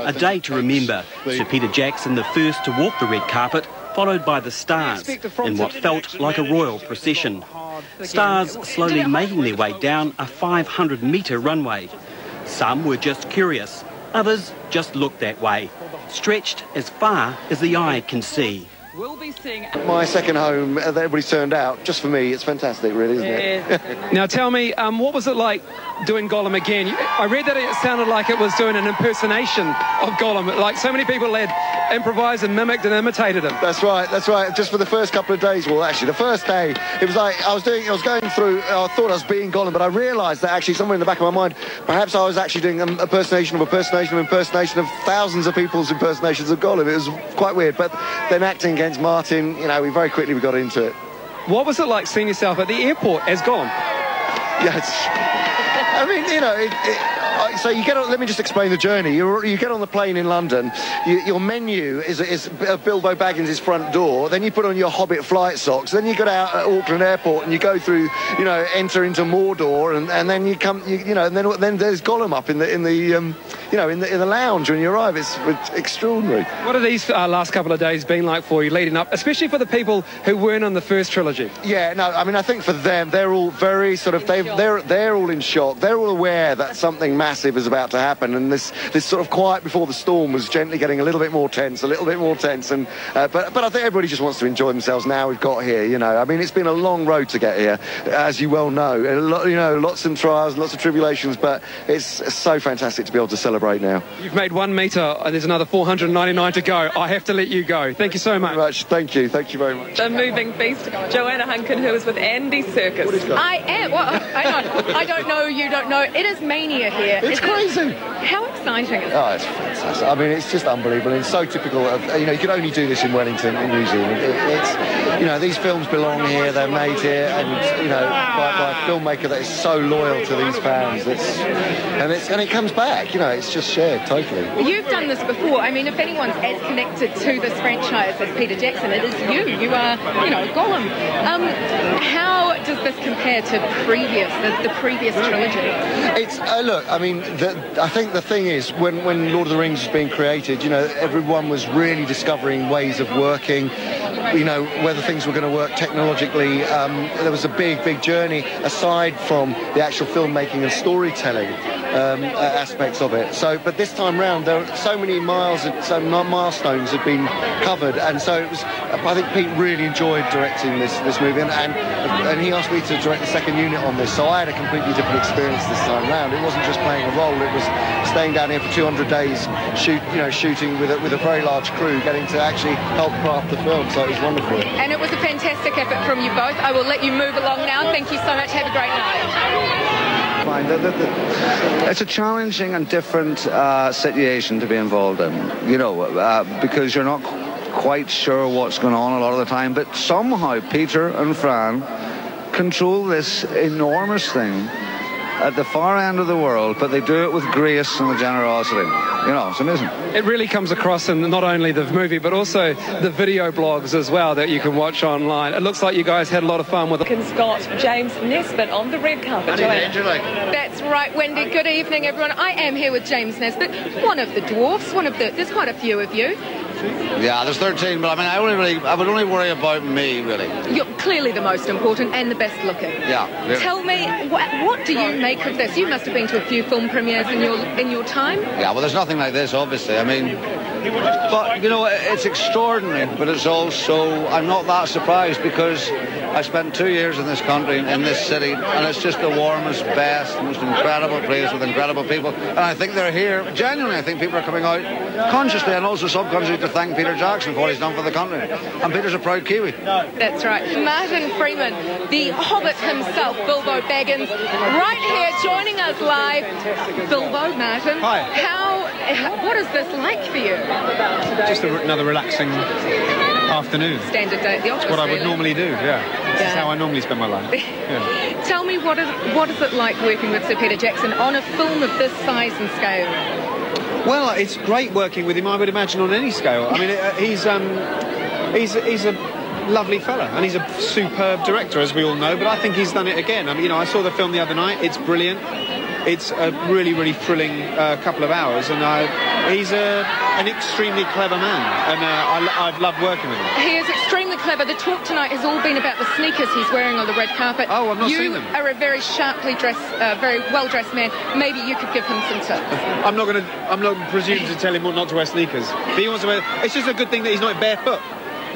A day to remember. Sir Peter Jackson, the first to walk the red carpet, followed by the stars in what felt like a royal procession. Stars slowly making their way down a 500-metre runway. Some were just curious, others just looked that way, stretched as far as the eye can see. We'll be seeing my second home. Everybody's turned out. Just for me, it's fantastic, really, isn't it? Now tell me, what was it like doing Gollum again? I read that it sounded like it was doing an impersonation of Gollum. Like so many people had improvised and mimicked and imitated him. That's right, that's right. Just for the first couple of days, well, actually, the first day, it was like I was going through, I thought I was being Gollum, but I realised that actually somewhere in the back of my mind, perhaps I was actually doing an impersonation of thousands of people's impersonations of Gollum. It was quite weird, but then acting against Martin, you know, we got into it. What was it like seeing yourself at the airport as Gollum? Yes. I mean, you know, so you get on, let me just explain the journey. You get on the plane in London, your menu is Bilbo Baggins' front door, then you put on your Hobbit flight socks, then you go out at Auckland Airport and you go through, you know, enter into Mordor, and then you come, you know, and then there's Gollum up in the lounge when you arrive. It's extraordinary. What have these last couple of days been like for you leading up, especially for the people who weren't on the first trilogy? Yeah, no, I mean, I think for them, they're all very sort of, they're all in shock. They're all aware that something massive is about to happen, and this sort of quiet before the storm was gently getting a little bit more tense, and but I think everybody just wants to enjoy themselves now we've got here, you know. I mean, it's been a long road to get here, as you well know. You know, lots of trials, lots of tribulations, but it's so fantastic to be able to celebrate now. You've made 1 metre, and there's another 499 to go. I have to let you go. Thank you so much. Thank you very much. The moving beast, Joanna Hunkin, who is with Andy Serkis. I am. Well, I don't know. You don't know. It is mania here. It's crazy. How exciting is it? Oh, it's fantastic. I mean, it's just unbelievable. It's so typical of, you know, you can only do this in Wellington, in New Zealand. It's, you know, these films belong here, they're made here, and, you know, by a filmmaker that is so loyal to these fans. And it comes back, you know, it's just shared totally. You've done this before. I mean, if anyone's as connected to this franchise as Peter Jackson, it is you. You are, you know, Gollum. How does this compare to the previous trilogy? It's look, I mean, I think the thing is, when Lord of the Rings was being created, you know, everyone was really discovering ways of working, you know, whether things were going to work technologically. There was a big journey aside from the actual filmmaking and storytelling aspects of it. So, but this time round, there are so many milestones had been covered, and so it was. I think Pete really enjoyed directing this movie, and he asked me to direct the second unit on this. So I had a completely different experience this time round. It wasn't just playing a role; it was staying down here for 200 days, shooting with a very large crew, getting to actually help craft the film. So it was wonderful. And it was a fantastic effort from you both. I will let you move along now. Thank you so much. Have a great night. It's a challenging and different situation to be involved in, you know, because you're not quite sure what's going on a lot of the time, but somehow Peter and Fran control this enormous thing at the far end of the world, but they do it with grace and with generosity. You know, it's amazing. It really comes across in not only the movie, but also the video blogs as well that you can watch online. It looks like you guys had a lot of fun with it. And Scott, James Nesbitt on the red carpet. That's right, Wendy. Good evening, everyone. I am here with James Nesbitt, one of the dwarfs, there's quite a few of you. Yeah, there's 13, but I mean, I would only worry about me, really. You're clearly the most important and the best looking. Yeah. Really. Tell me, what do you make of this? You must have been to a few film premieres in your time. Yeah, well, there's nothing like this, obviously. I mean, but, you know, it's extraordinary, but it's also, I'm not that surprised because I spent 2 years in this country, in this city, and it's just the warmest, best, most incredible place with incredible people. And I think they're here, genuinely, I think people are coming out consciously and also subconsciously to thank Peter Jackson for what he's done for the country. And Peter's a proud Kiwi. That's right. Martin Freeman, the Hobbit himself, Bilbo Baggins, right here joining us live. Bilbo, Martin. Hi. What is this like for you? Just another relaxing afternoon. Standard day at the office. It's what I would normally do, This is how I normally spend my life. Yeah. Tell me, what is it like working with Sir Peter Jackson on a film of this size and scale? Well, it's great working with him, I would imagine, on any scale. I mean, he's a lovely fella, and he's a superb director, as we all know, but I think he's done it again. I mean, you know, I saw the film the other night. It's brilliant. it's a really, really thrilling couple of hours, and he's an extremely clever man, and I've loved working with him. He is extremely clever. The talk tonight has all been about the sneakers he's wearing on the red carpet. Oh, I've not seen them. You are a very sharply dressed, very well-dressed man. Maybe you could give him some tips. I'm not presuming to tell him not to wear sneakers. If he wants to wear, it's just a good thing that he's not barefoot.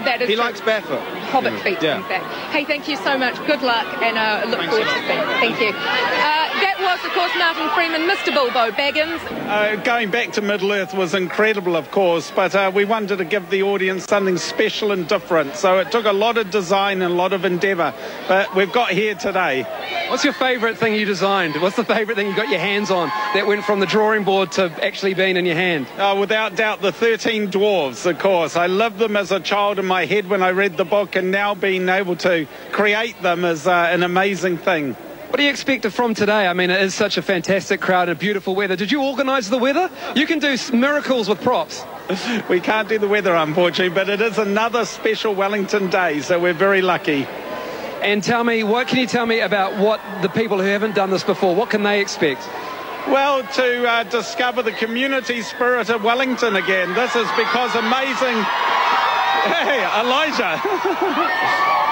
That is he true. likes barefoot. Hobbit feet, yeah. in fact. Hey, thank you so much. Good luck, and look Thanks forward to seeing you. Thank you. That was, of course, Martin Freeman, Mr. Bilbo Baggins. Going back to Middle-earth was incredible, of course, but we wanted to give the audience something special and different. So it took a lot of design and a lot of endeavour, but we've got here today. What's your favourite thing you designed? What's the favourite thing you got your hands on that went from the drawing board to actually being in your hand? Without doubt, the 13 dwarves, of course. I lived them as a child in my head when I read the book, and now being able to create them is an amazing thing. What do you expect from today? I mean, it is such a fantastic crowd and beautiful weather. Did you organise the weather? You can do miracles with props. We can't do the weather, unfortunately, but it is another special Wellington day, so we're very lucky. And tell me, what can you tell me about what the people who haven't done this before, what can they expect? Well, to discover the community spirit of Wellington again. This is because amazing... Hey, Elijah!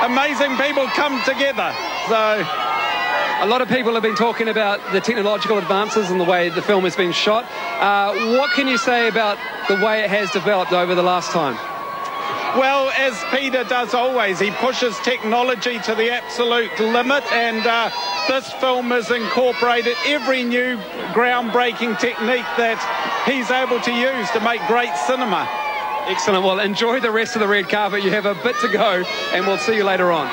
Amazing people come together, so... A lot of people have been talking about the technological advances and the way the film has been shot. What can you say about the way it has developed over the last time? Well, as Peter does always, he pushes technology to the absolute limit, and this film has incorporated every new groundbreaking technique that he's able to use to make great cinema. Excellent. Well, enjoy the rest of the red carpet. You have a bit to go, and we'll see you later on.